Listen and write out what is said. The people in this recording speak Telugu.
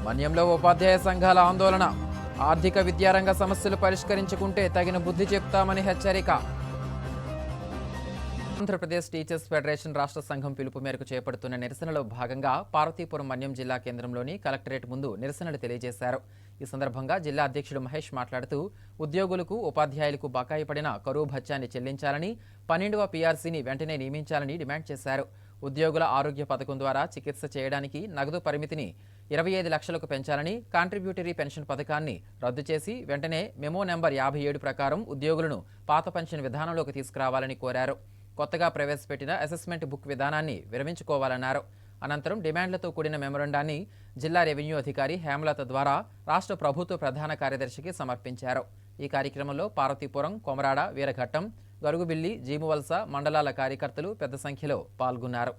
మన్యంలో ఉపాధ్యాయ సంఘాల ఆందోళన. ఆర్థిక విద్యారంగ సమస్యలు పరిష్కరించుకుంటే తగిన బుద్ధి చెప్తామని హెచ్చరిక. ఆంధ్రప్రదేశ్ టీచర్స్ ఫెడరేషన్ రాష్ట్ర సంఘం పిలుపు మేరకు చేపడుతున్న నిరసనలో భాగంగా పార్వతీపురం మన్యం జిల్లా కేంద్రంలోని కలెక్టరేట్ ముందు నిరసనలు తెలియజేశారు. ఈ సందర్భంగా జిల్లా అధ్యక్షుడు మహేష్ మాట్లాడుతూ ఉద్యోగులకు ఉపాధ్యాయులకు బకాయి పడిన కరువు భత్యాన్ని చెల్లించాలని, 12వ పీఆర్సీని వెంటనే నియమించాలని డిమాండ్ చేశారు. ఉద్యోగుల ఆరోగ్య పథకం ద్వారా చికిత్స చేయడానికి నగదు పరిమితిని 25 లక్షలకు పెంచాలని, కాంట్రిబ్యూటరీ పెన్షన్ పథకాన్ని రద్దు చేసి వెంటనే మెమో నెంబర్ 57 ప్రకారం ఉద్యోగులను పాత పెన్షన్ విధానంలోకి తీసుకురావాలని కోరారు. కొత్తగా ప్రవేశపెట్టిన అసెస్మెంట్ బుక్ విధానాన్ని విరమించుకోవాలన్నారు. అనంతరం డిమాండ్లతో కూడిన మెమొరండాన్ని జిల్లా రెవెన్యూ అధికారి హేమలత ద్వారా రాష్ట్ర ప్రభుత్వ ప్రధాన కార్యదర్శికి సమర్పించారు. ఈ కార్యక్రమంలో పార్వతీపురం, కొమరాడ, వీరఘట్టం, గరుగుబిల్లి, జీమువలస మండలాల కార్యకర్తలు పెద్ద సంఖ్యలో పాల్గొన్నారు.